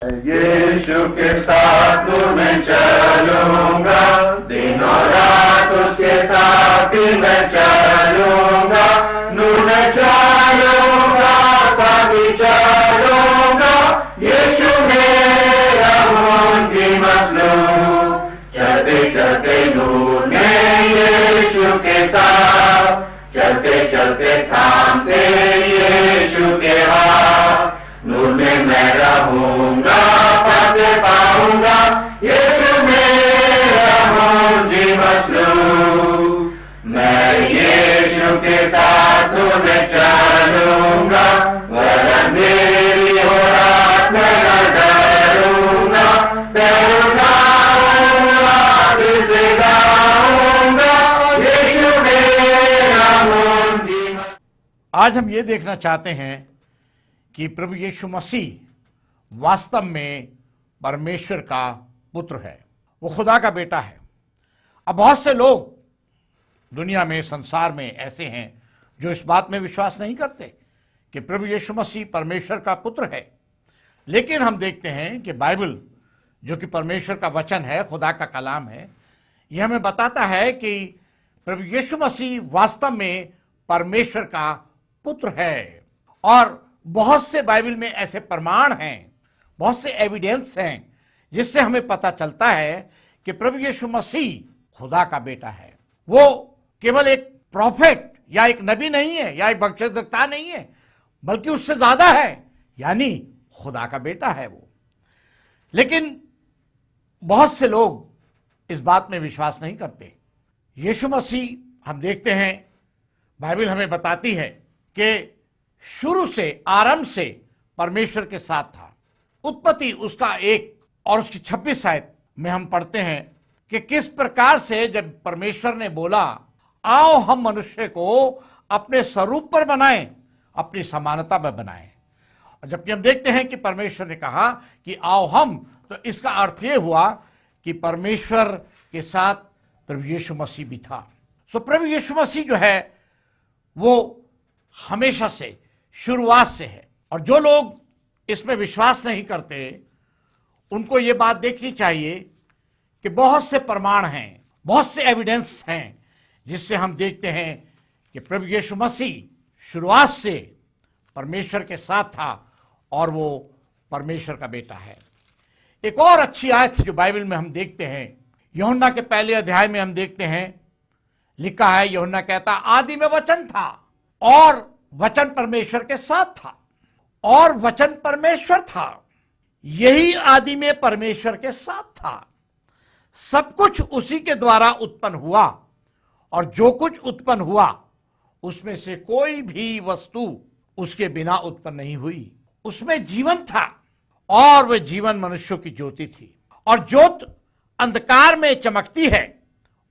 यीशु के साथ मैं चलूंगा, दिनों रात उसके साथ मैं चलूंगा, नूर में चलूंगा, कभी चलूंगा, यीशु मेरा मुंजी मसलूम। चलते चलते नूर में यीशु के साथ, चलते चलते थामते यीशु के हाथ, नूर में मैं रहूंगा, पाते पाऊंगा, यीशु मेरा मुंजी मसलूम। मैं यीशु के साथ में चलूंगा, वरन मेरी हो रात में न डरूंगा, से गाऊंगा, यीशु मेरा मुंजी मसलूम। आज हम ये देखना चाहते हैं कि प्रभु यीशु मसीह वास्तव में परमेश्वर का पुत्र है, वो खुदा का बेटा है। अब बहुत से लोग दुनिया में, संसार में ऐसे हैं जो इस बात में विश्वास नहीं करते कि प्रभु यीशु मसीह परमेश्वर का पुत्र है। लेकिन हम देखते हैं कि बाइबल, जो कि परमेश्वर का वचन है, खुदा का कलाम है, यह हमें बताता है कि प्रभु यीशु मसीह वास्तव में परमेश्वर का पुत्र है। और बहुत से बाइबल में ऐसे प्रमाण हैं, बहुत से एविडेंस हैं, जिससे हमें पता चलता है कि प्रभु यीशु मसीह खुदा का बेटा है। वो केवल एक प्रॉफिट या एक नबी नहीं है या एक भविष्यद्वक्ता नहीं है, बल्कि उससे ज्यादा है, यानी खुदा का बेटा है वो। लेकिन बहुत से लोग इस बात में विश्वास नहीं करते। यीशु मसीह, हम देखते हैं, बाइबल हमें बताती है कि शुरू से, आरंभ से परमेश्वर के साथ था। उत्पत्ति उसका 1 और उसकी 26 आयत में हम पढ़ते हैं कि किस प्रकार से जब परमेश्वर ने बोला, आओ हम मनुष्य को अपने स्वरूप पर बनाएं, अपनी समानता पर बनाएं। और जबकि हम देखते हैं कि परमेश्वर ने कहा कि आओ हम, तो इसका अर्थ यह हुआ कि परमेश्वर के साथ प्रभु यीशु मसीह भी था। सो प्रभु यीशु मसीह जो है वो हमेशा से, शुरुआत से है। और जो लोग इसमें विश्वास नहीं करते, उनको ये बात देखनी चाहिए कि बहुत से प्रमाण हैं, बहुत से एविडेंस हैं, जिससे हम देखते हैं कि प्रभु यीशु मसीह शुरुआत से परमेश्वर के साथ था और वो परमेश्वर का बेटा है। एक और अच्छी आयत जो बाइबल में हम देखते हैं, यूहन्ना के पहले अध्याय में हम देखते हैं, लिखा है, यूहन्ना कहता, आदि में वचन था और वचन परमेश्वर के साथ था और वचन परमेश्वर था, यही आदि में परमेश्वर के साथ था। सब कुछ उसी के द्वारा उत्पन्न हुआ और जो कुछ उत्पन्न हुआ उसमें से कोई भी वस्तु उसके बिना उत्पन्न नहीं हुई। उसमें जीवन था और वह जीवन मनुष्यों की ज्योति थी, और ज्योत अंधकार में चमकती है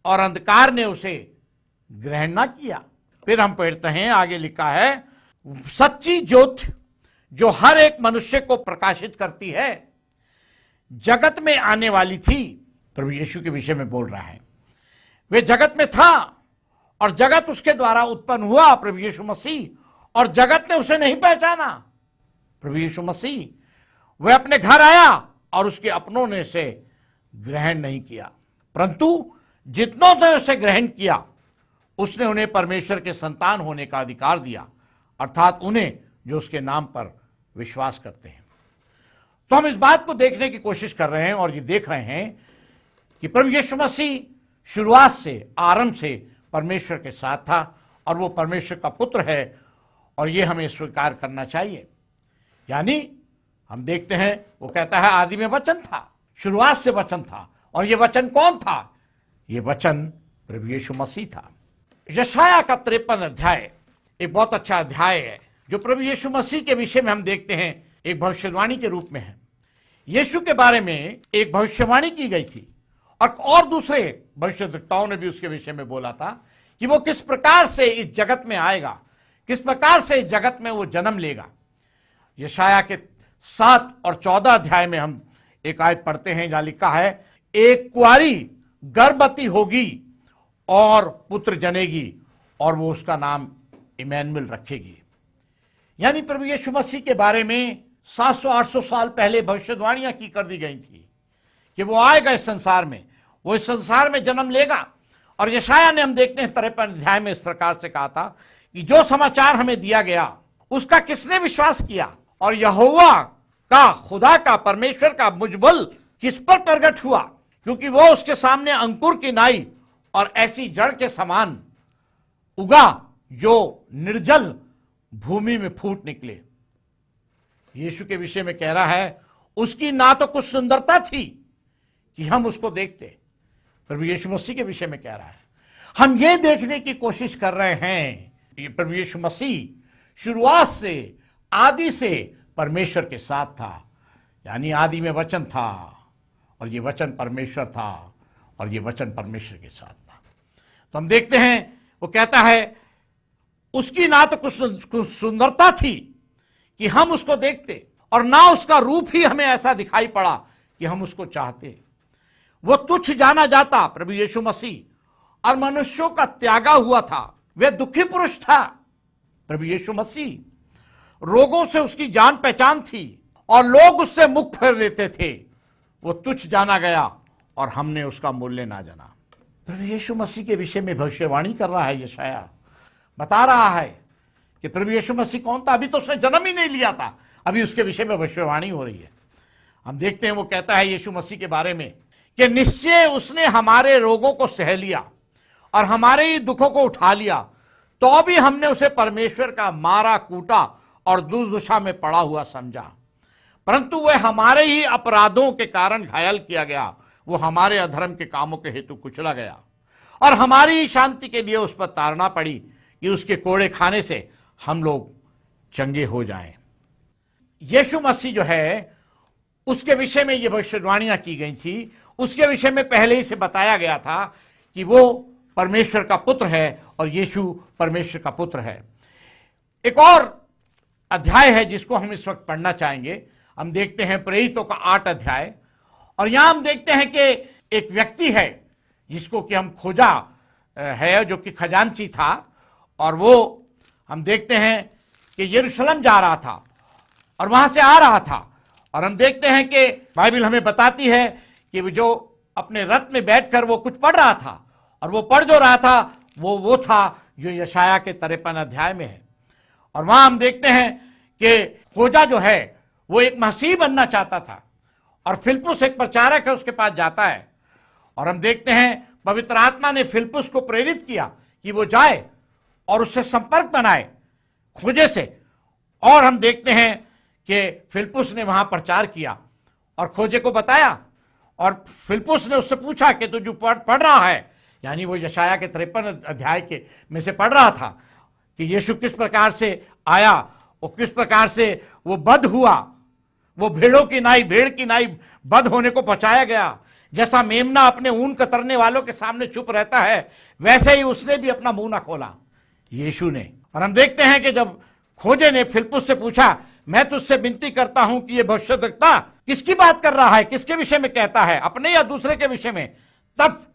और अंधकार ने उसे ग्रहण ना किया। फिर हम पढ़ते हैं, आगे लिखा है, सच्ची ज्योत जो हर एक मनुष्य को प्रकाशित करती है, जगत में आने वाली थी। प्रभु यीशु के विषय में बोल रहा है। वे जगत में था और जगत उसके द्वारा उत्पन्न हुआ, प्रभु यीशु मसीह, और जगत ने उसे नहीं पहचाना। प्रभु यीशु मसीह, वह अपने घर आया और उसके अपनों ने उसे ग्रहण नहीं किया, परंतु जितनों ने उसे ग्रहण किया उसने उन्हें परमेश्वर के संतान होने का अधिकार दिया, अर्थात उन्हें जो उसके नाम पर विश्वास करते हैं। तो हम इस बात को देखने की कोशिश कर रहे हैं और ये देख रहे हैं कि प्रभु यीशु मसीह शुरुआत से, आरंभ से परमेश्वर के साथ था और वो परमेश्वर का पुत्र है, और ये हमें स्वीकार करना चाहिए। यानी हम देखते हैं, वो कहता है, आदि में वचन था, शुरुआत से वचन था, और ये वचन कौन था? ये वचन प्रभु यीशु मसीह था। यशाया का 53 अध्याय एक बहुत अच्छा अध्याय है, जो प्रभु यीशु मसीह के विषय में हम देखते हैं एक भविष्यवाणी के रूप में है। यीशु के बारे में एक भविष्यवाणी की गई थी और दूसरे भविष्यद्वक्ताओं ने भी उसके विषय में बोला था कि वो किस प्रकार से इस जगत में आएगा, किस प्रकार से इस जगत में वो जन्म लेगा। यशाया के 7 और 14 अध्याय में हम एक आयत पढ़ते हैं जहां लिखा है, एक कुंवारी गर्भवती होगी और पुत्र जनेगी और वो उसका नाम इमैनुएल रखेगी। यानी प्रभु यीशु मसीह के बारे में 700-800 साल पहले भविष्यवाणियां की कर दी गई थी कि वो आएगा इस संसार में, वो इस संसार में जन्म लेगा। और यशायाह ने, हम देखते हैं 53 अध्याय में, इस प्रकार से कहा था कि जो समाचार हमें दिया गया उसका किसने विश्वास किया, और यहोवा का, खुदा का, परमेश्वर का मुजबल किस पर प्रकट हुआ, क्योंकि वो उसके सामने अंकुर की नाई और ऐसी जड़ के समान उगा जो निर्जल भूमि में फूट निकले। यीशु के विषय में कह रहा है उसकी ना तो कुछ सुंदरता थी कि हम उसको देखते। प्रभु यीशु मसीह के विषय में कह रहा है हम ये देखने की कोशिश कर रहे हैं कि प्रभु यीशु मसीह शुरुआत से, आदि से परमेश्वर के साथ था, यानी आदि में वचन था और ये वचन परमेश्वर था और ये वचन परमेश्वर के साथ था। तो हम देखते हैं वो कहता है उसकी ना तो कुछ सुंदरता थी कि हम उसको देखते, और ना उसका रूप ही हमें ऐसा दिखाई पड़ा कि हम उसको चाहते। वो तुच्छ जाना जाता, प्रभु यीशु मसीह, और मनुष्यों का त्यागा हुआ था। वह दुखी पुरुष था, प्रभु यीशु मसीह। रोगों से उसकी जान पहचान थी और लोग उससे मुख फेर लेते थे। वो तुच्छ जाना गया और हमने उसका मूल्य ना जाना। प्रभु यीशु मसीह के विषय में भविष्यवाणी कर रहा है यशायाह, बता रहा है कि प्रभु यीशु मसीह कौन था। अभी तो उसने जन्म ही नहीं लिया था, अभी उसके विषय में भविष्यवाणी हो रही है। हम देखते हैं वो कहता है यीशु मसीह के बारे में कि निश्चय उसने हमारे रोगों को सह लिया और हमारे ही दुखों को उठा लिया, तो भी हमने उसे परमेश्वर का मारा, कूटा और दुर्दशा में पड़ा हुआ समझा। परंतु वह हमारे ही अपराधों के कारण घायल किया गया, वो हमारे अधर्म के कामों के हेतु कुचला गया, और हमारी ही शांति के लिए उस पर ताड़ना पड़ी कि उसके कोड़े खाने से हम लोग चंगे हो जाएं। यीशु मसीह जो है उसके विषय में ये भविष्यवाणियां की गई थी, उसके विषय में पहले ही से बताया गया था कि वो परमेश्वर का पुत्र है और यीशु परमेश्वर का पुत्र है। एक और अध्याय है जिसको हम इस वक्त पढ़ना चाहेंगे। हम देखते हैं प्रेरितों का 8 अध्याय, और यहां हम देखते हैं कि एक व्यक्ति है जिसको कि हम खोजा है, जो कि खजांची था, और वो हम देखते हैं कि यरूशलेम जा रहा था और वहां से आ रहा था। और हम देखते हैं कि बाइबल हमें बताती है कि वो जो अपने रथ में बैठकर वो कुछ पढ़ रहा था, और वो पढ़ जो रहा था वो था जो यशायाह के 53 अध्याय में है। और वहां हम देखते हैं कि खोजा जो है वो एक मसीह बनना चाहता था, और फिलिप्पुस एक प्रचारक है उसके पास जाता है, और हम देखते हैं पवित्र आत्मा ने फिलिप्पुस को प्रेरित किया कि वो जाए और उससे संपर्क बनाए खोजे से। और हम देखते हैं कि फिलिप्पुस ने वहां प्रचार किया और खोजे को बताया, और फिलिप्पुस ने उससे पूछा कि तू जो पढ़ रहा है, यानी वो यशायाह के 53 अध्याय के में से पढ़ रहा था कि यीशु किस प्रकार से आया और किस प्रकार से वो बध हुआ, वो भेड़ की नाई बध होने को बचाया गया। जैसा मेमना अपने ऊन कतरने वालों के सामने चुप रहता है, वैसे ही उसने भी अपना मुंह ना खोला, यीशु ने। और हम देखते हैं कि जब खोजे ने फिलिप्पुस से पूछा, मैं तुझसे विनती करता हूं कि ये भविष्यद्वक्ता किसकी बात कर रहा है, किसके विषय में कहता है, अपने या दूसरे के विषय में, तब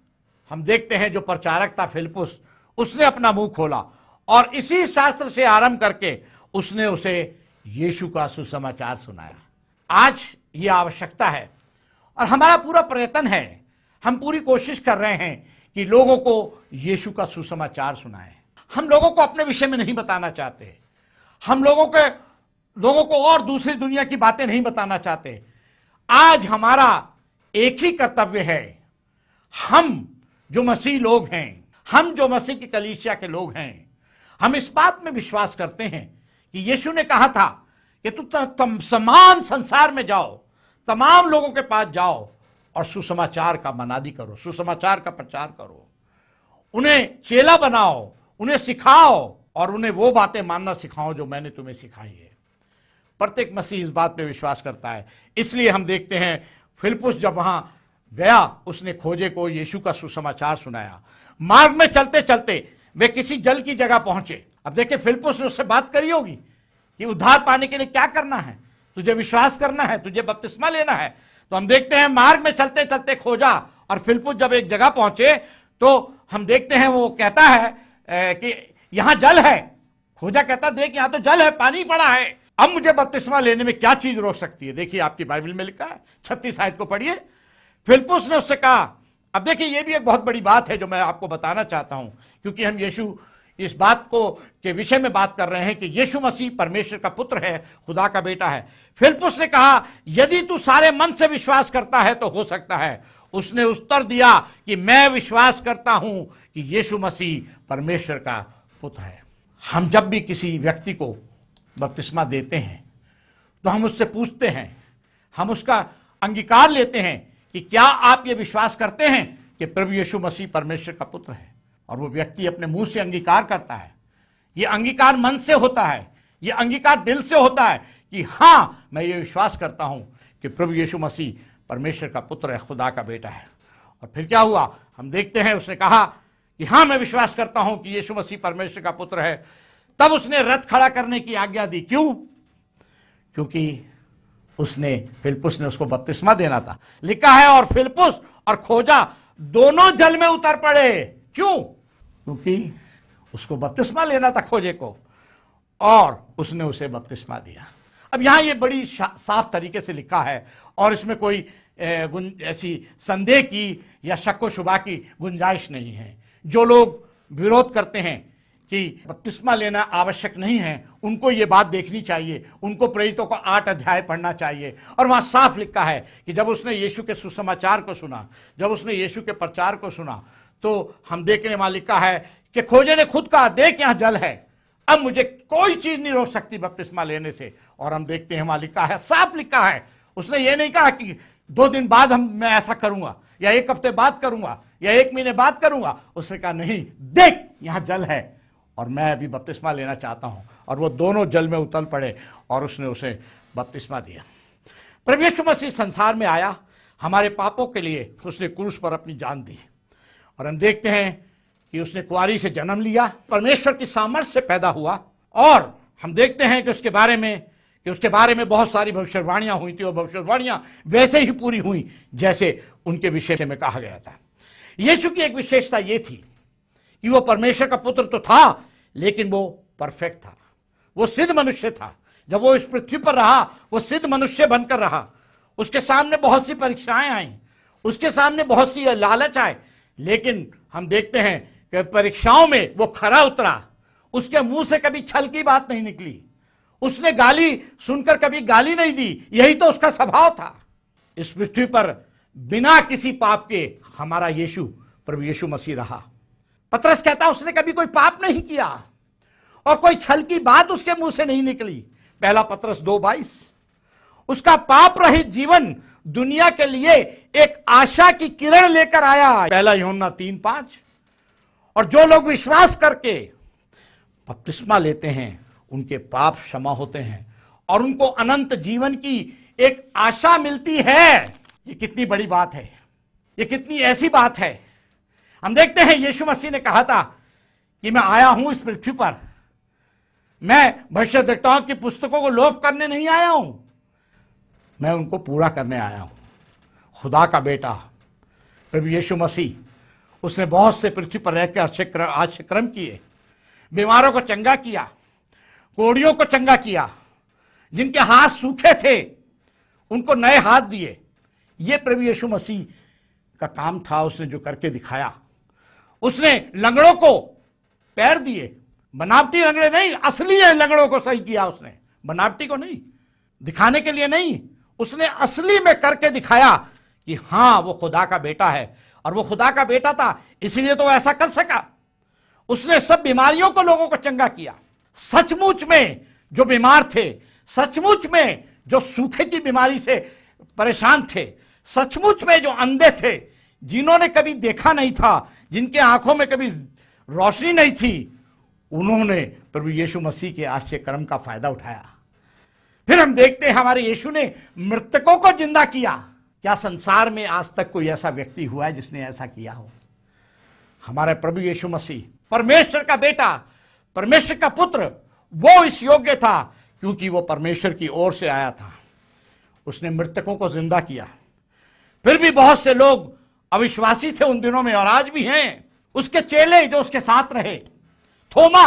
हम देखते हैं जो प्रचारक था फिलिप्पुस, उसने अपना मुंह खोला और इसी शास्त्र से आरंभ करके उसने उसे यीशु का सुसमाचार सुनाया। आज ये आवश्यकता है और हमारा पूरा प्रयत्न है, हम पूरी कोशिश कर रहे हैं कि लोगों को यीशु का सुसमाचार सुनाएं। हम लोगों को अपने विषय में नहीं बताना चाहते, हम लोगों को और दूसरी दुनिया की बातें नहीं बताना चाहते। आज हमारा एक ही कर्तव्य है, हम जो मसीह लोग हैं, हम जो मसीह की कलीसिया के लोग हैं, हम इस बात में विश्वास करते हैं कि यीशु ने कहा था कि तुम समान संसार में जाओ, तमाम लोगों के पास जाओ और सुसमाचार का मनादी करो, सुसमाचार का प्रचार करो, उन्हें चेला बनाओ, उन्हें सिखाओ और उन्हें वो बातें मानना सिखाओ जो मैंने तुम्हें सिखाई है। प्रत्येक मसीह इस बात पे विश्वास करता है। इसलिए हम देखते हैं फिलिप्पुस जब वहां गया, उसने खोजे को यीशु का सुसमाचार सुनाया। मार्ग में चलते चलते वे किसी जल की जगह पहुंचे। अब देखिए फिलिप्पुस ने उससे बात करी होगी कि उद्धार पाने के लिए क्या करना है, तुझे विश्वास करना है, तुझे बपतिस्मा लेना है। तो हम देखते हैं मार्ग में चलते चलते खोजा और फिलिप्पुस जब एक जगह पहुंचे तो हम देखते हैं वो कहता है कि यहां जल है। खोजा कहता देख यहां तो जल है, पानी पड़ा है। अब मुझे बपतिस्मा लेने में क्या चीज रोक सकती है? देखिए आपकी बाइबल में लिखा है, 36 आयत को पढ़िए। फिलिप्पुस ने उससे कहा, अब देखिए ये भी एक बहुत बड़ी बात है जो मैं आपको बताना चाहता हूं, क्योंकि हम यीशु इस बात को के विषय में बात कर रहे हैं कि यीशु मसीह परमेश्वर का पुत्र है, खुदा का बेटा है। फिलिप्पुस ने कहा, यदि तू सारे मन से विश्वास करता है तो हो सकता है। उसने उत्तर दिया कि मैं विश्वास करता हूं कि यीशु मसीह परमेश्वर का पुत्र है। हम जब भी किसी व्यक्ति को बपतिस्मा देते हैं तो हम उससे पूछते हैं, हम उसका अंगीकार लेते हैं कि क्या आप ये विश्वास करते हैं कि प्रभु यीशु मसीह परमेश्वर का पुत्र है? और वो व्यक्ति अपने मुंह से अंगीकार करता है। ये अंगीकार मन से होता है, ये अंगीकार दिल से होता है कि हां मैं ये विश्वास करता हूं कि प्रभु यीशु मसीह परमेश्वर का पुत्र है, खुदा का बेटा है। और फिर क्या हुआ? हम देखते हैं उसने कहा कि हां मैं विश्वास करता हूं कि यीशु मसीह परमेश्वर का पुत्र है। तब उसने रथ खड़ा करने की आज्ञा दी। क्यों? क्योंकि फिलिप्पुस ने उसको बपतिस्मा देना था। लिखा है और फिलिप्पुस और खोजा दोनों जल में उतर पड़े। क्यों? क्योंकि उसको बपतिस्मा लेना था खोजे को, और उसने उसे बपतिस्मा दिया। अब यहां ये बड़ी साफ तरीके से लिखा है और इसमें कोई ऐसी संदेह की या शक व शुबा की गुंजाइश नहीं है। जो लोग विरोध करते हैं कि बपतिस्मा लेना आवश्यक नहीं है, उनको ये बात देखनी चाहिए, उनको प्रेरितों को 8 अध्याय पढ़ना चाहिए। और वहां साफ लिखा है कि जब उसने यीशु के सुसमाचार को सुना, जब उसने यीशु के प्रचार को सुना, तो हम देखने वहां लिखा है कि खोजे ने खुद कहा, देख यहां जल है, अब मुझे कोई चीज नहीं रोक सकती बपतिस्मा लेने से। और हम देखते हैं वहां लिखा है, साफ लिखा है, उसने ये नहीं कहा कि 2 दिन बाद मैं ऐसा करूंगा, या 1 हफ्ते बाद करूंगा, या 1 महीने बाद करूंगा। उसने कहा नहीं, देख यहां जल है और मैं अभी बपतिस्मा लेना चाहता हूं। और वो दोनों जल में उतल पड़े और उसने उसे बपतिस्मा दिया। प्रभु यीशु मसीह संसार में आया, हमारे पापों के लिए उसने क्रूस पर अपनी जान दी। और हम देखते हैं कि उसने कुंवारी से जन्म लिया, परमेश्वर की सामर्थ्य से पैदा हुआ। और हम देखते हैं कि उसके बारे में बहुत सारी भविष्यवाणियां हुई थी, और भविष्यवाणियां वैसे ही पूरी हुई जैसे उनके विषय में कहा गया था। यीशु की एक विशेषता यह थी कि वो परमेश्वर का पुत्र तो था, लेकिन वो परफेक्ट था, वो सिद्ध मनुष्य था। जब वो इस पृथ्वी पर रहा, वो सिद्ध मनुष्य बनकर रहा। उसके सामने बहुत सी परीक्षाएं आई, उसके सामने बहुत सी लालच आए, लेकिन हम देखते हैं कि परीक्षाओं में वो खरा उतरा। उसके मुंह से कभी छल की बात नहीं निकली, उसने गाली सुनकर कभी गाली नहीं दी। यही तो उसका स्वभाव था। इस पृथ्वी पर बिना किसी पाप के हमारा यीशु, प्रभु यीशु मसीह रहा। पतरस कहता है उसने कभी कोई पाप नहीं किया और कोई छल की बात उसके मुंह से नहीं निकली। पहला पतरस 2:22। उसका पाप रहित जीवन दुनिया के लिए एक आशा की किरण लेकर आया। पहला यूहन्ना 3:5। और जो लोग विश्वास करके बपतिस्मा लेते हैं, उनके पाप क्षमा होते हैं और उनको अनंत जीवन की एक आशा मिलती है। ये कितनी बड़ी बात है, ये कितनी ऐसी बात है। हम देखते हैं यीशु मसीह ने कहा था कि मैं आया हूं इस पृथ्वी पर, मैं भविष्यद्वक्ताओं की पुस्तकों को लोप करने नहीं आया हूं, मैं उनको पूरा करने आया हूं। खुदा का बेटा प्रभु यीशु मसीह, उसने बहुत से पृथ्वी पर रहकर आश्चर्यक्रम किए, बीमारों को चंगा किया, कोढ़ियों को चंगा किया, जिनके हाथ सूखे थे उनको नए हाथ दिए। ये प्रभु यीशु मसीह का काम था, उसने जो करके दिखाया। उसने लंगड़ों को पैर दिए, बनावटी लंगड़े नहीं, असली लंगड़ों को सही किया उसने, बनावटी को नहीं, दिखाने के लिए नहीं, उसने असली में करके दिखाया कि हां वो खुदा का बेटा है। और वो खुदा का बेटा था, इसीलिए तो ऐसा कर सका। उसने सब बीमारियों को लोगों को चंगा किया। सचमुच में जो बीमार थे, सचमुच में जो सूखे की बीमारी से परेशान थे, सचमुच में जो अंधे थे, जिन्होंने कभी देखा नहीं था, जिनके आंखों में कभी रोशनी नहीं थी, उन्होंने प्रभु यीशु मसीह के आश्चर्य कर्म का फायदा उठाया। फिर हम देखते हैं हमारे यीशु ने मृतकों को जिंदा किया। क्या संसार में आज तक कोई ऐसा व्यक्ति हुआ है जिसने ऐसा किया हो? हमारे प्रभु यीशु मसीह, परमेश्वर का बेटा, परमेश्वर का पुत्र, वो इस योग्य था क्योंकि वो परमेश्वर की ओर से आया था। उसने मृतकों को जिंदा किया। फिर भी बहुत से लोग अविश्वासी थे उन दिनों में, और आज भी हैं। उसके चेले जो उसके साथ रहे, थोमा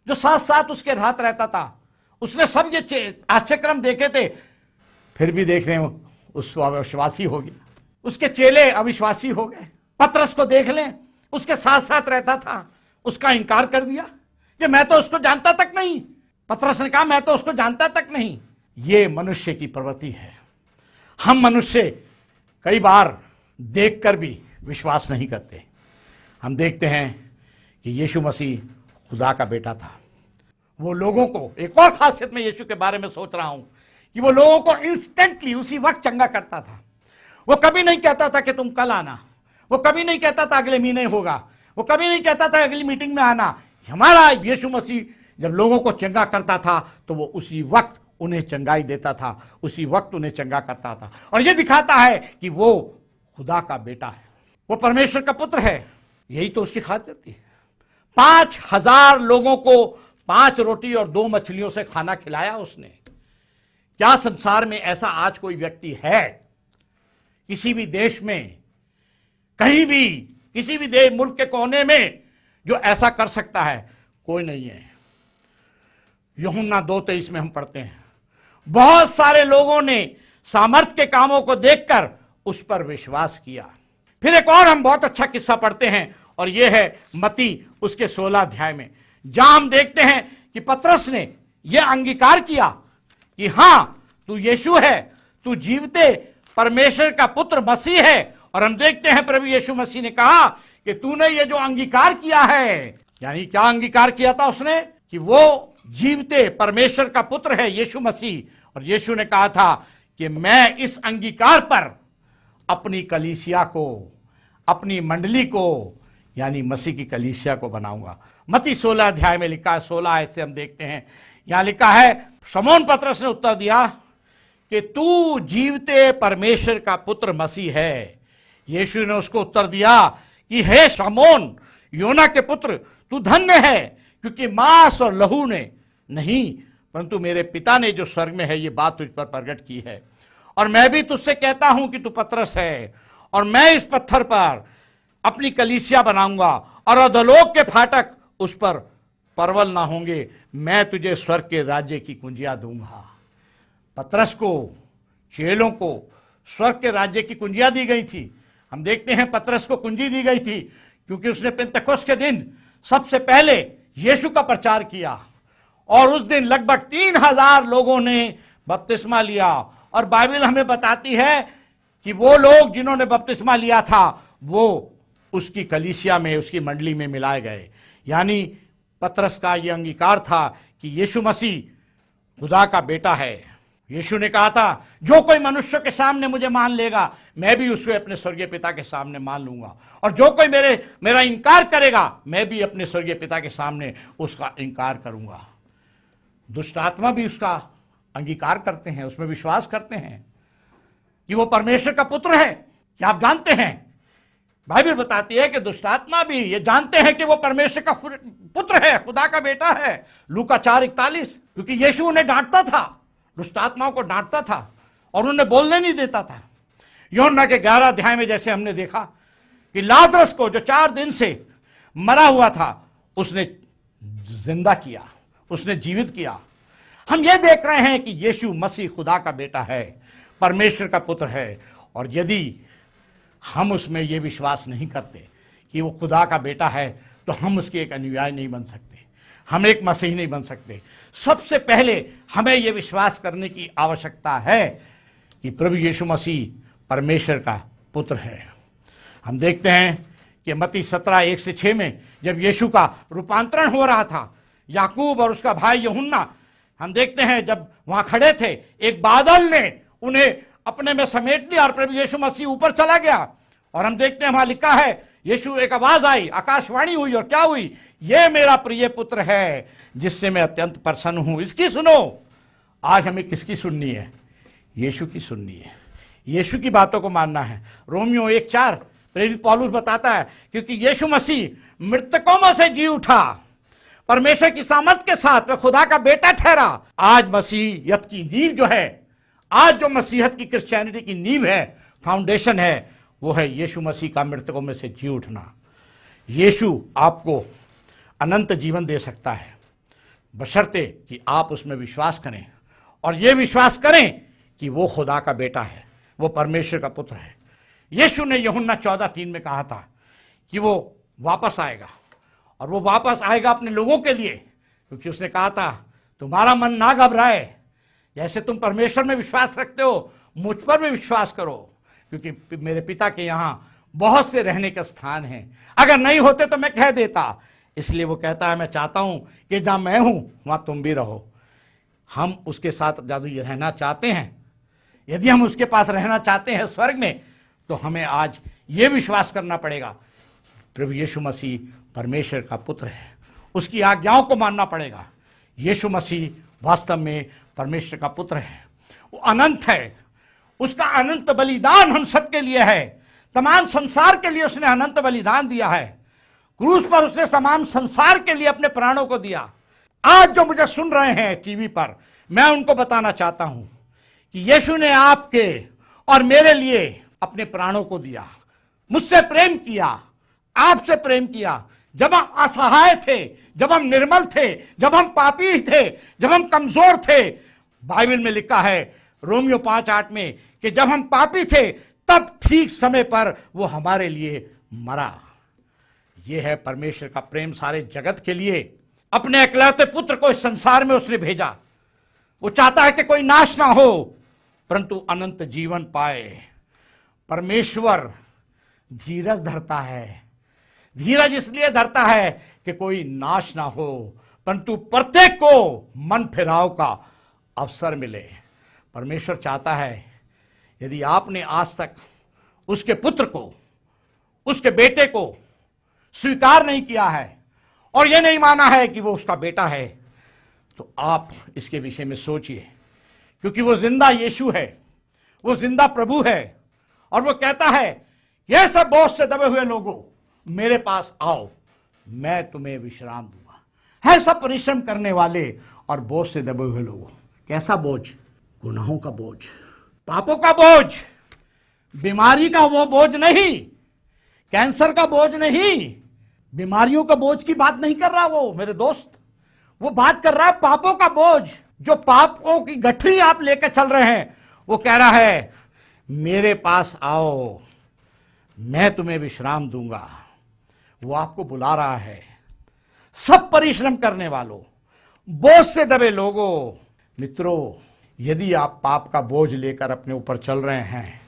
जो साथ साथ उसके साथ रहता था, उसने सब ये आश्चर्यक्रम देखे थे, फिर भी देखने उस अविश्वासी हो गया, उसके चेले अविश्वासी हो गए। पतरस को देख लें, उसके साथ साथ रहता था, उसका इनकार कर दिया कि मैं तो उसको जानता तक नहीं। पतरस ने कहा मैं तो उसको जानता तक नहीं। ये मनुष्य की प्रवृत्ति है। हम मनुष्य कई बार देखकर भी विश्वास नहीं करते। हम देखते हैं कि यीशु मसीह खुदा का बेटा था। वो लोगों को, एक और खासियत में यीशु के बारे में सोच रहा हूं कि वो लोगों को इंस्टेंटली उसी वक्त चंगा करता था। वो कभी नहीं कहता था कि तुम कल आना, वो कभी नहीं कहता था अगले महीने होगा, वो कभी नहीं कहता था अगली मीटिंग में आना। हमारा यीशु मसीह जब लोगों को चंगा करता था तो वो उसी वक्त उन्हें चंगाई देता था, उसी वक्त उन्हें चंगा करता था। और ये दिखाता है कि वो खुदा का बेटा है, वो परमेश्वर का पुत्र है। यही तो उसकी खासियत थी। 5,000 लोगों को 5 रोटी और 2 मछलियों से खाना खिलाया उसने। क्या संसार में ऐसा आज कोई व्यक्ति है, किसी भी देश में, कहीं भी, किसी भी देश मुल्क के कोने में जो ऐसा कर सकता है? कोई नहीं है। यूहन्ना 2:23 में हम पढ़ते हैं, बहुत सारे लोगों ने सामर्थ के कामों को देखकर उस पर विश्वास किया। फिर एक और हम बहुत अच्छा किस्सा पढ़ते हैं, और यह है मत्ती उसके 16 अध्याय में, जहां हम देखते हैं कि पतरस ने यह अंगीकार किया कि हां तू यीशु है, तू जीवते परमेश्वर का पुत्र मसीह है। और हम देखते हैं प्रभु यीशु मसीह ने कहा कि तूने ये जो अंगीकार किया है, यानी क्या अंगीकार किया था उसने? कि वो जीवते परमेश्वर का पुत्र है यीशु मसीह। और यीशु ने कहा था कि मैं इस अंगीकार पर अपनी कलीसिया को, अपनी मंडली को, यानी मसीह की कलीसिया को बनाऊंगा। मत्ती 16 अध्याय में लिखा है, 16 ऐसे हम देखते हैं, यहां लिखा है, शमौन पतरस ने उत्तर दिया कि तू जीवते परमेश्वर का पुत्र मसीह है। यीशु ने उसको उत्तर दिया कि हे शमौन, योना के पुत्र, तू धन्य है, क्योंकि मांस और लहू ने नहीं, परंतु मेरे पिता ने जो स्वर्ग में है ये बात तुझ पर प्रकट की है। और मैं भी तुझसे कहता हूं कि तू पतरस है, और मैं इस पत्थर पर अपनी कलीसिया बनाऊंगा, और अधोलोक के फाटक उस पर परवल ना होंगे। मैं तुझे स्वर्ग के राज्य की कुंजियां दूंगा। पतरस को, चेलों को स्वर्ग के राज्य की कुंजियां दी गई थी। हम देखते हैं पतरस को कुंजी दी गई थी क्योंकि उसने पेंतकोस्त के दिन सबसे पहले यीशु का प्रचार किया, और उस दिन लगभग 3,000 लोगों ने बपतिस्मा लिया। और बाइबल हमें बताती है कि वो लोग जिन्होंने बपतिस्मा लिया था वो उसकी कलीसिया में, उसकी मंडली में मिलाए गए। यानी पतरस का यह अंगीकार था कि यीशु मसीह खुदा का बेटा है। यीशु ने कहा था, जो कोई मनुष्य के सामने मुझे मान लेगा, मैं भी उसे अपने स्वर्गीय पिता के सामने मान लूंगा, और जो कोई मेरा इनकार करेगा, मैं भी अपने स्वर्गीय पिता के सामने उसका इनकार करूंगा। दुष्ट आत्मा भी उसका अंगीकार करते हैं, उसमें विश्वास करते हैं कि वो परमेश्वर का पुत्र है। क्या आप जानते हैं, बाइबल बताती है कि दुष्ट आत्मा भी ये जानते हैं कि वो परमेश्वर का पुत्र है, खुदा का बेटा है। लूका 4:41, क्योंकि यीशु उन्हें डांटता था, दुष्ट आत्माओं को डांटता था और उन्हें बोलने नहीं देता था। यूहन्ना के 11 अध्याय में जैसे हमने देखा कि लाजरस को जो 4 दिन से मरा हुआ था, उसने जिंदा किया, उसने जीवित किया। हम ये देख रहे हैं कि यीशु मसीह खुदा का बेटा है, परमेश्वर का पुत्र है। और यदि हम उसमें ये विश्वास नहीं करते कि वो खुदा का बेटा है, तो हम उसके एक अनुयायी नहीं बन सकते, हम एक मसीही नहीं बन सकते। सबसे पहले हमें यह विश्वास करने की आवश्यकता है कि प्रभु यीशु मसीह परमेश्वर का पुत्र है। हम देखते हैं कि मत्ती 17:1-6 में जब यीशु का रूपांतरण हो रहा था, याकूब और उसका भाई यूहन्ना, हम देखते हैं जब वहां खड़े थे, एक बादल ने उन्हें अपने में समेट लिया और प्रभु यीशु मसीह ऊपर चला गया। और हम देखते हैं वहां लिखा है, यीशु एक आवाज आई, आकाशवाणी हुई, और क्या हुई? ये मेरा प्रिय पुत्र है जिससे मैं अत्यंत प्रसन्न हूं, इसकी सुनो। आज हमें किसकी सुननी है? यीशु की सुननी है, यीशु की बातों को मानना है। रोमियो 1:4 प्रेरित पौलुस बताता है, क्योंकि यीशु मसीह मृतकों में से जी उठा, परमेश्वर की सामर्थ के साथ वह खुदा का बेटा ठहरा। आज मसीहियत की नींव जो है, आज जो मसीहत की, क्रिश्चियनिटी की नींव है, फाउंडेशन है, वो है यीशु मसीह का मृतकों में से जी उठना। यीशु आपको अनंत जीवन दे सकता है, बशर्ते कि आप उसमें विश्वास करें और ये विश्वास करें कि वो खुदा का बेटा है, वो परमेश्वर का पुत्र है। यीशु ने यूहन्ना 14:3 में कहा था कि वो वापस आएगा, और वो वापस आएगा अपने लोगों के लिए, क्योंकि उसने कहा था तुम्हारा मन ना घबराए, जैसे तुम परमेश्वर में विश्वास रखते हो मुझ पर भी विश्वास करो, क्योंकि मेरे पिता के यहाँ बहुत से रहने के स्थान हैं, अगर नहीं होते तो मैं कह देता। इसलिए वो कहता है मैं चाहता हूं कि जहां मैं हूं वहां तुम भी रहो। हम उसके साथ यदि रहना चाहते हैं, यदि हम उसके पास रहना चाहते हैं स्वर्ग में, तो हमें आज ये विश्वास करना पड़ेगा प्रभु यीशु मसीह परमेश्वर का पुत्र है, उसकी आज्ञाओं को मानना पड़ेगा। यीशु मसीह वास्तव में परमेश्वर का पुत्र है, वो अनंत है, उसका अनंत बलिदान हम सबके लिए है, तमाम संसार के लिए उसने अनंत बलिदान दिया है। क्रूस पर उसने तमाम संसार के लिए अपने प्राणों को दिया। आज जो मुझे सुन रहे हैं टीवी पर, मैं उनको बताना चाहता हूं कि यीशु ने आपके और मेरे लिए अपने प्राणों को दिया, मुझसे प्रेम किया, आपसे प्रेम किया। जब हम असहाय थे, जब हम निर्मल थे, जब हम पापी थे, जब हम कमजोर थे, बाइबल में लिखा है रोमियो 5:8 में कि जब हम पापी थे तब ठीक समय पर वो हमारे लिए मरा। ये है परमेश्वर का प्रेम सारे जगत के लिए। अपने इकलौते पुत्र को इस संसार में उसने भेजा। वो चाहता है कि कोई नाश ना हो परंतु अनंत जीवन पाए। परमेश्वर धीरज धरता है, धीरज इसलिए धरता है कि कोई नाश ना हो परंतु प्रत्येक को मन फिराव का अवसर मिले। परमेश्वर चाहता है यदि आपने आज तक उसके पुत्र को, उसके बेटे को स्वीकार नहीं किया है और यह नहीं माना है कि वो उसका बेटा है, तो आप इसके विषय में सोचिए, क्योंकि वो जिंदा यीशु है, वो जिंदा प्रभु है। और वो कहता है यह सब बोझ से दबे हुए लोगों मेरे पास आओ, मैं तुम्हें विश्राम दूंगा। है सब परिश्रम करने वाले और बोझ से दबे हुए लोगों। कैसा बोझ? गुनाहों का बोझ, पापों का बोझ, बीमारी का वो बोझ नहीं, कैंसर का बोझ नहीं, बीमारियों का बोझ की बात नहीं कर रहा वो मेरे दोस्त। वो बात कर रहा है पापों का बोझ, जो पापों की गठरी आप लेकर चल रहे हैं। वो कह रहा है मेरे पास आओ, मैं तुम्हें विश्राम दूंगा। वो आपको बुला रहा है, सब परिश्रम करने वालों, बोझ से दबे लोगों। मित्रों, यदि आप पाप का बोझ लेकर अपने ऊपर चल रहे हैं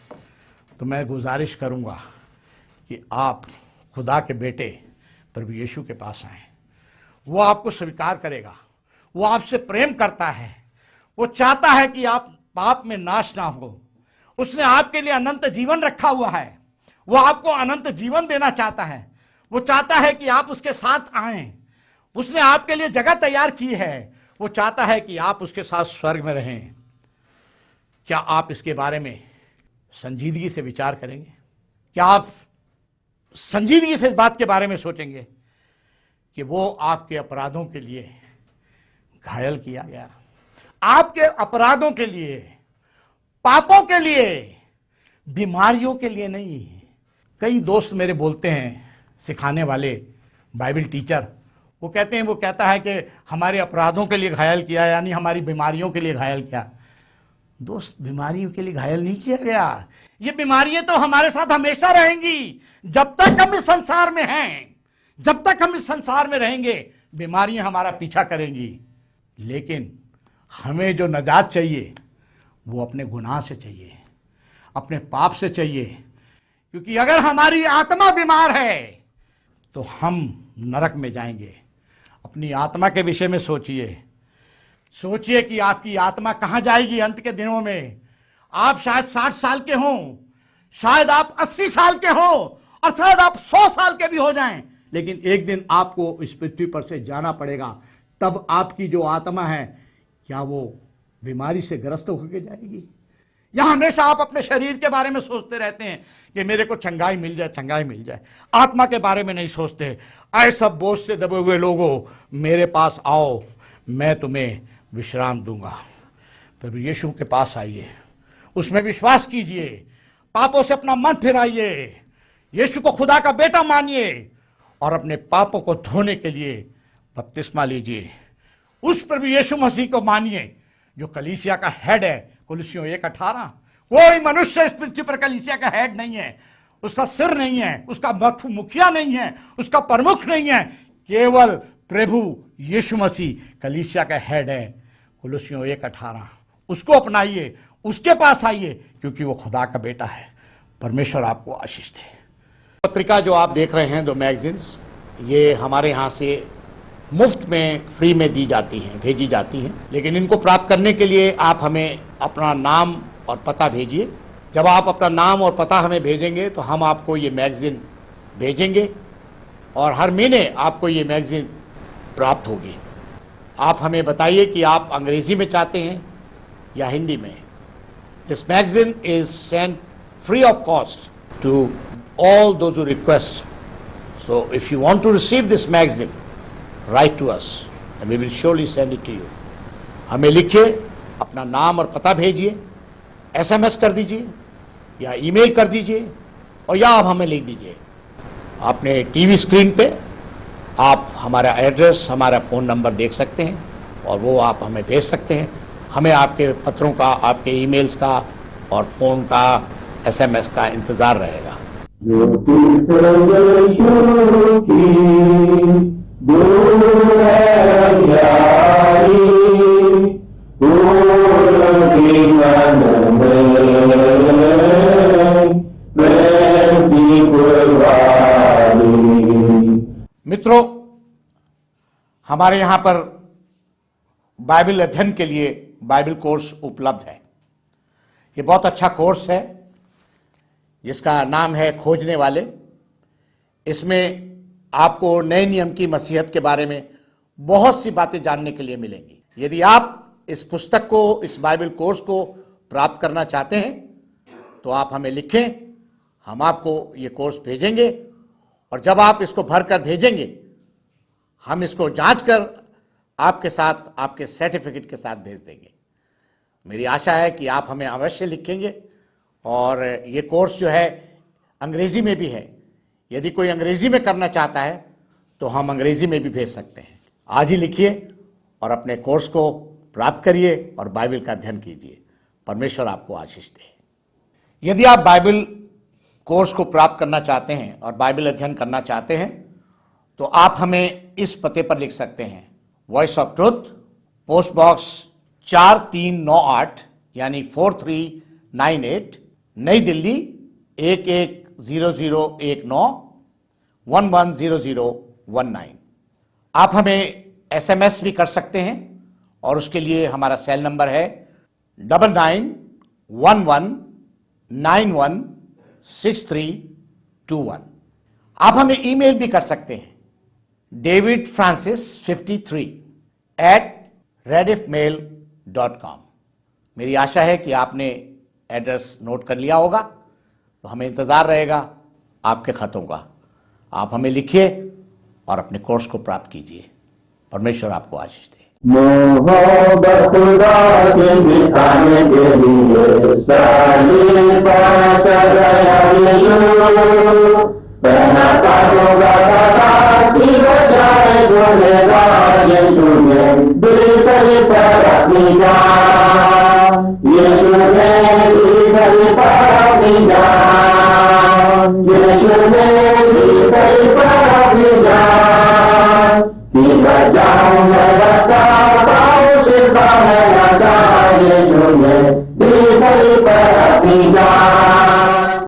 तो मैं गुजारिश करूंगा कि आप खुदा के बेटे प्रभु यीशु के पास आएं। वो आपको स्वीकार करेगा, वो आपसे प्रेम करता है, वो चाहता है कि आप पाप में नाश ना हो। उसने आपके लिए अनंत जीवन रखा हुआ है, वो आपको अनंत जीवन देना चाहता है। वो चाहता है कि आप उसके साथ आएं, उसने आपके लिए जगह तैयार की है, वो चाहता है कि आप उसके साथ स्वर्ग में रहें। क्या आप इसके बारे में संजीदगी से विचार करेंगे? क्या आप संजीदगी से इस बात के बारे में सोचेंगे कि वो आपके अपराधों के लिए घायल किया गया, आपके अपराधों के लिए, पापों के लिए, बीमारियों के लिए नहीं। कई दोस्त मेरे बोलते हैं, सिखाने वाले बाइबल टीचर, वो कहते हैं, वो कहता है कि हमारे अपराधों के लिए घायल किया, यानी हमारी बीमारियों के लिए घायल किया। दोस्त, बीमारियों के लिए घायल नहीं किया गया। ये बीमारियां तो हमारे साथ हमेशा रहेंगी जब तक हम इस संसार में हैं। जब तक हम इस संसार में रहेंगे बीमारियां हमारा पीछा करेंगी। लेकिन हमें जो नजात चाहिए वो अपने गुनाह से चाहिए, अपने पाप से चाहिए। क्योंकि अगर हमारी आत्मा बीमार है तो हम नरक में जाएंगे। अपनी आत्मा के विषय में सोचिए, सोचिए कि आपकी आत्मा कहां जाएगी अंत के दिनों में। आप शायद 60 साल के हों, शायद आप 80 साल के हों, और शायद आप 100 साल के भी हो जाएं, लेकिन एक दिन आपको इस पृथ्वी पर से जाना पड़ेगा। तब आपकी जो आत्मा है, क्या वो बीमारी से ग्रस्त होकर जाएगी? या हमेशा आप अपने शरीर के बारे में सोचते रहते हैं कि मेरे को चंगाई मिल जाए, चंगाई मिल जाए। आत्मा के बारे में नहीं सोचते। ऐ सब बोझ से दबे हुए लोगों मेरे पास आओ, मैं तुम्हें विश्राम दूंगा। प्रभु यीशु के पास आइए, उसमें विश्वास कीजिए, पापों से अपना मन फिराइए, यीशु को खुदा का बेटा मानिए और अपने पापों को धोने के लिए बपतिस्मा लीजिए। उस प्रभु यीशु मसीह को मानिए जो कलीसिया का हेड है। कुलुस्सियों 1:18। कोई मनुष्य इस पृथ्वी पर कलीसिया का हेड नहीं है, उसका सिर नहीं है, उसका मुखिया नहीं है, उसका प्रमुख नहीं है, केवल प्रभु यीशु मसीह कलीसिया का हेड है। कुलुस्सियों 1:18। उसको अपनाइए, उसके पास आइए, क्योंकि वो खुदा का बेटा है। परमेश्वर आपको आशीष दे। पत्रिका जो आप देख रहे हैं, दो मैगजीन्स, ये हमारे यहाँ से मुफ्त में, फ्री में दी जाती हैं, भेजी जाती हैं। लेकिन इनको प्राप्त करने के लिए आप हमें अपना नाम और पता भेजिए। जब आप अपना नाम और पता हमें भेजेंगे तो हम आपको ये मैगजीन भेजेंगे और हर महीने आपको ये मैगजीन प्राप्त होगी। आप हमें बताइए कि आप अंग्रेजी में चाहते हैं या हिंदी में। This magazine is sent free of cost to all those who request. So if you want to receive this magazine, write to us and we will surely send it to you. हमें लिखिए, अपना नाम और पता भेजिए, SMS कर दीजिए या ईमेल कर दीजिए और या आप हमें लिख दीजिए। आपने टीवी स्क्रीन पे आप हमारा एड्रेस, हमारा फ़ोन नंबर देख सकते हैं और वो आप हमें भेज सकते हैं। हमें आपके पत्रों का, आपके ईमेल्स का और फ़ोन का, SMS का इंतज़ार रहेगा। मित्रों, हमारे यहाँ पर बाइबल अध्ययन के लिए बाइबल कोर्स उपलब्ध है। ये बहुत अच्छा कोर्स है जिसका नाम है खोजने वाले। इसमें आपको नए नियम की मसीहत के बारे में बहुत सी बातें जानने के लिए मिलेंगी। यदि आप इस पुस्तक को, इस बाइबल कोर्स को प्राप्त करना चाहते हैं तो आप हमें लिखें, हम आपको ये कोर्स भेजेंगे और जब आप इसको भर कर भेजेंगे हम इसको जांच कर आपके साथ, आपके सर्टिफिकेट के साथ भेज देंगे। मेरी आशा है कि आप हमें अवश्य लिखेंगे और ये कोर्स जो है अंग्रेजी में भी है। यदि कोई अंग्रेजी में करना चाहता है तो हम अंग्रेजी में भी भेज सकते हैं। आज ही लिखिए और अपने कोर्स को प्राप्त करिए और बाइबल का अध्ययन कीजिए। परमेश्वर आपको आशीष दे। यदि आप बाइबल कोर्स को प्राप्त करना चाहते हैं और बाइबल अध्ययन करना चाहते हैं तो आप हमें इस पते पर लिख सकते हैं। Voice of truth, post box 4398 यानी 4398, नई दिल्ली 110019 110019। आप हमें SMS भी कर सकते हैं और उसके लिए हमारा सेल नंबर है 9911916321। आप हमें ईमेल भी कर सकते हैं davidfrancis53@rediffmail.com। मेरी आशा है कि आपने एड्रेस नोट कर लिया होगा, तो हमें इंतज़ार रहेगा आपके खतों का। आप हमें लिखिए और अपने कोर्स को प्राप्त कीजिए। परमेश्वर आपको आशीष दे। मोहब्बत खुदा के दिखाने के लिए साली बात पहना काटूंगा की बजाय बोलेगा यीशु ने दिल करी पर अपनी जान, यीशु ने दिल करी पर अपनी जान, यीशु ने दिल करी पर अपनी जान की बजाऊंगा